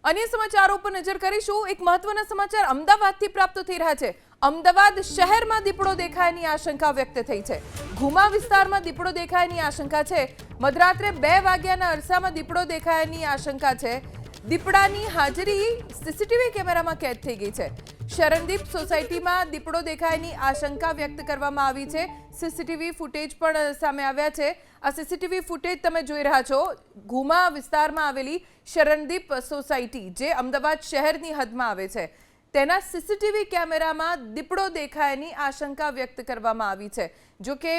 અન્ય સમાચારો પર નજર કરીશું। એક મહત્વના સમાચાર અમદાવાદથી પ્રાપ્ત થઈ રહ્યા છે। અમદાવાદ શહેરમાં દીપડો દેખાયાની આશંકા વ્યક્ત થઈ છે। ઘુમા વિસ્તારમાં દીપડો દેખાયાની આશંકા છે। મધરાત્રે 2 વાગ્યાના અરસામાં દીપડો દેખાયાની આશંકા છે। દીપડાની હાજરી સીસીટીવી કેમેરામાં કેદ થઈ ગઈ છે। શરણદીપ સોસાયટીમાં દીપડો દેખાયાની આશંકા વ્યક્ત કરવામાં આવી છે। સીસીટીવી ફૂટેજ પણ સામે આવ્યા છે। આ સીસીટીવી ફૂટેજ તમે જોઈ રહ્યા છો। ઘુમા વિસ્તારમાં આવેલી શરણદીપ સોસાયટી જે અમદાવાદ શહેરની હદમાં આવે છે તેના સીસીટીવી કેમેરામાં દીપડો દેખાયાની આશંકા વ્યક્ત કરવામાં આવી છે। જો કે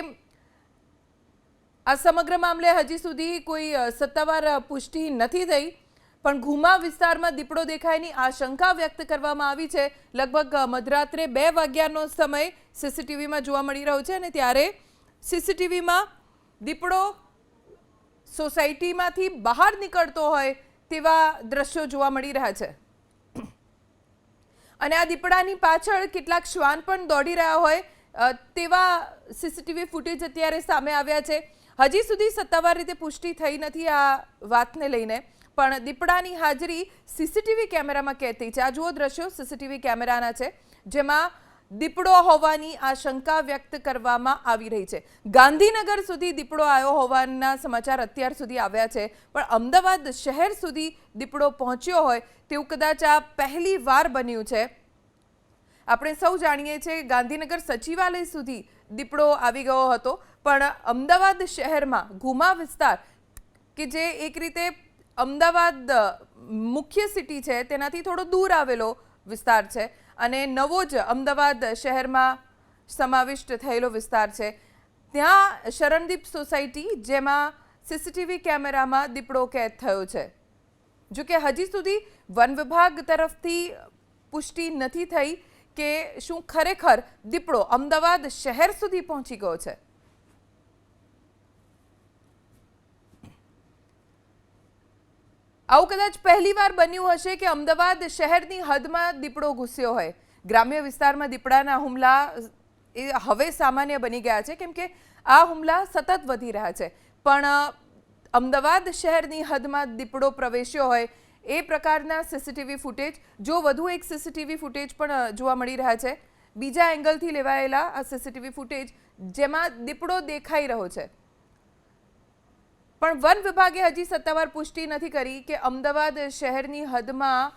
આ સમગ્ર મામલે હજી સુધી કોઈ સત્તાવાર પુષ્ટિ નથી થઈ, પણ ઘુમા વિસ્તારમાં દીપડો દેખાયાની આશંકા વ્યક્ત કરવામાં આવી છે। લગભગ મધરાત્રે 2 વાગ્યાનો સમય સીસીટીવીમાં જોવા મળી રહ્યો છે અને ત્યારે સીસીટીવીમાં દીપડો સોસાયટીમાંથી બહાર નીકળતો હોય તેવા દ્રશ્યો જોવા મળી રહ્યા છે અને આ દીપડાની પાછળ કેટલાક શ્વાન પણ દોડી રહ્યા હોય તેવા સીસીટીવી ફૂટેજ અત્યારે સામે આવ્યા છે। હજી સુધી સત્તાવાર રીતે પુષ્ટિ થઈ નથી આ વાતને લઈને, પણ દીપડાની હાજરી સીસીટીવી કેમેરામાં કેદ થઈ છે। આ જુઓ દ્રશ્યો સીસીટીવી કેમેરાના છે જેમાં દીપડો હોવાની આશંકા વ્યક્ત કરવામાં આવી રહી છે। ગાંધીનગર સુધી દીપડો આવ્યો હોવાના સમાચાર અત્યાર સુધી આવ્યા છે, પણ અમદાવાદ શહેર સુધી દીપડો પહોંચ્યો હોય તેવું કદાચ આ પહેલી વાર બન્યું છે। આપણે સૌ જાણીએ છીએ ગાંધીનગર સચિવાલય સુધી દીપડો આવી ગયો હતો, પણ અમદાવાદ શહેરમાં ઘુમા વિસ્તાર કે જે એક રીતે અમદાવાદ મુખ્ય સિટી છે તેનાથી થોડો દૂર આવેલો વિસ્તાર છે અને નવો જ અમદાવાદ શહેરમાં સમાવિષ્ટ થયેલો વિસ્તાર છે। ત્યાં શરણદીપ સોસાયટી જેમાં સીસીટીવી કેમેરામાં દીપડો કેદ થયો છે। જો કે હજી સુધી વન વિભાગ તરફથી પુષ્ટિ નથી થઈ કે શું ખરેખર દીપડો અમદાવાદ શહેર સુધી પહોંચી ગયો છે। આવું કદાચ પહેલીવાર બન્યું હશે કે અમદાવાદ શહેરની હદમાં દીપડો ઘૂસ્યો હોય। ગ્રામ્ય વિસ્તારમાં દીપડાના હુમલા એ હવે સામાન્ય બની ગયા છે, કેમ કે આ હુમલા સતત વધી રહ્યા છે, પણ અમદાવાદ શહેરની હદમાં દીપડો પ્રવેશ્યો હોય એ પ્રકારના સીસીટીવી ફૂટેજ, જો વધુ એક સીસીટીવી ફૂટેજ પણ જોવા મળી રહ્યા છે બીજા એંગલથી લેવાયેલા આ સીસીટીવી ફૂટેજ જેમાં દીપડો દેખાઈ રહ્યો છે, પણ વન વિભાગે હજી સત્તાવાર પુષ્ટિ નથી કરી કે અમદાવાદ શહેરની હદમાં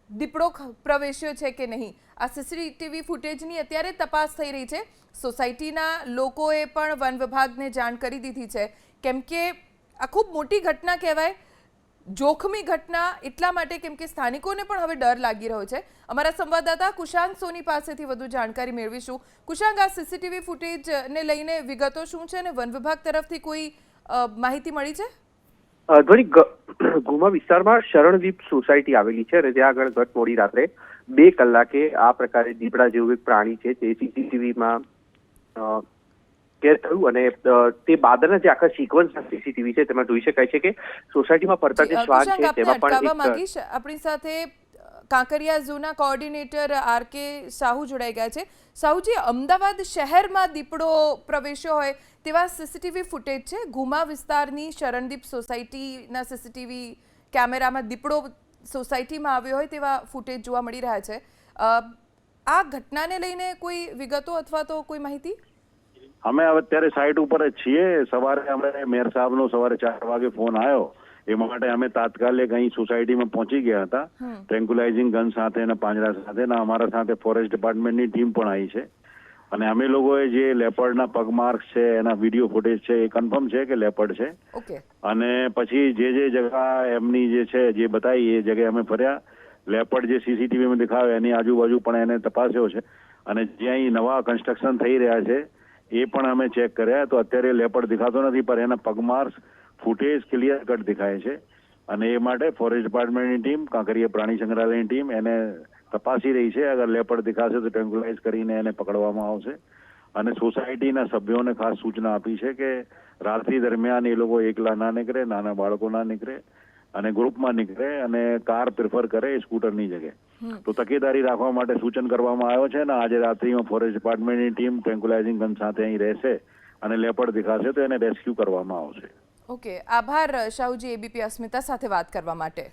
દીપડો પ્રવેશ્યો છે કે નહીં। આ સીસીટીવી ફૂટેજની અત્યારે તપાસ થઈ રહી છે। સોસાયટીના લોકોએ પણ વન વિભાગને જાણ કરી દીધી છે, કેમ કે આ ખૂબ મોટી ઘટના કહેવાય, જોખમી ઘટના એટલા માટે કેમ કે સ્થાનિકોને પણ હવે ડર લાગી રહ્યો છે। અમારા સંવાદદાતા કુશાંગ સોની પાસેથી વધુ જાણકારી મેળવીશું। કુશાંગ, આ સીસીટીવી ફૂટેજને લઈને વિગતો શું છે અને વન વિભાગ તરફથી કોઈ માહિતી મળી છે? ઘુમા વિસ્તારમાં શરણદીપ સોસાયટી આવેલી છે અને ત્યાં આગળ ગત મોડી રાત્રે 2 કલાકે આ પ્રકારે દીપડા જેવું એક પ્રાણી છે તે સીસીટીવીમાં કેદ થયું અને તે બાદના જે આખા સિક્વન્સના સીસીટીવી છે તેમાં જોઈ શકાય છે કે સોસાયટીમાં ફરતા જે શ્વાન છે તેમાં પણ આપણી સાથે કાંકરિયા ઝોનના કોઓર્ડિનેટર આર.કે. સાહુ જોડાઈ ગયા છે। સાહુજી, અમદાવાદ શહેરમાં દીપડો પ્રવેશ્યો હોય તેવા સીસીટીવી ફૂટેજ છે। ઘુમા વિસ્તારની શરણદીપ સોસાયટીના સીસીટીવી કેમેરામાં દીપડો સોસાયટીમાં આવ્યો હોય તેવા ફૂટેજ જોવા મળી રહ્યા છે। આ ઘટનાને લઈને કોઈ વિગતો અથવા તો કોઈ માહિતી? અમે અત્યારે સાઇટ ઉપર જ છીએ। સવારે અમે મેયર સાહેબનો સવારે 4 વાગે ફોન આવ્યો, એ માટે અમે તાત્કાલિક અહીં સોસાયટીમાં પહોંચી ગયા હતા ટ્રેન્ક્યુલાઇઝિંગ ગન સાથે અને પાંજરા સાથે, અને અમારા સાથે ફોરેસ્ટ ડિપાર્ટમેન્ટની ટીમ પણ આવી છે અને અમે લોકોએ જે લેપર્ડના પગમાર્ક છે એના વિડીયો ફૂટેજ છે એ કન્ફર્મ છે કે લેપર્ડ છે અને પછી જે જગ્યા એમની જે છે જે બતાવી એ જગ્યાએ અમે ફર્યા। લેપર્ડ જે સીસીટીવીમાં દેખાવે એની આજુબાજુ પણ એને તપાસ્યો છે અને જ્યાં નવા કન્સ્ટ્રક્શન થઈ રહ્યા છે એ પણ અમે ચેક કર્યા, તો અત્યારે લેપર્ડ દેખાતો નથી, પણ એના પગમાર્ક ફૂટેજ ક્લિયર કટ દેખાય છે અને એ માટે ફોરેસ્ટ ડિપાર્ટમેન્ટની ટીમ, કાંકરિયા પ્રાણી સંગ્રહાલયની ટીમ એને તપાસી રહી છે। અગર લેપર્ડ દેખાશે તો ટ્રેન્ક્યુલાઇઝ કરીને એને પકડવામાં આવશે અને સોસાયટીના સભ્યોને ખાસ સૂચના આપી છે કે રાત્રિ દરમિયાન એ લોકો એકલા ના નીકળે, નાના બાળકો ના નીકળે અને ગ્રુપમાં નીકળે અને કાર પ્રિફર કરે સ્કૂટરની જગ્યાએ। તો તકેદારી રાખવા માટે સૂચન કરવામાં આવ્યો છે અને આજે રાત્રિમાં ફોરેસ્ટ ડિપાર્ટમેન્ટની ટીમ ટ્રેન્ક્યુલાઇઝિંગ ગન સાથે અહીં રહેશે અને લેપર્ડ દેખાશે તો એને રેસ્ક્યુ કરવામાં આવશે। ઓકે, આભાર શાહુજી, એબીપી અસ્મિતા સાથે વાત કરવા માટે.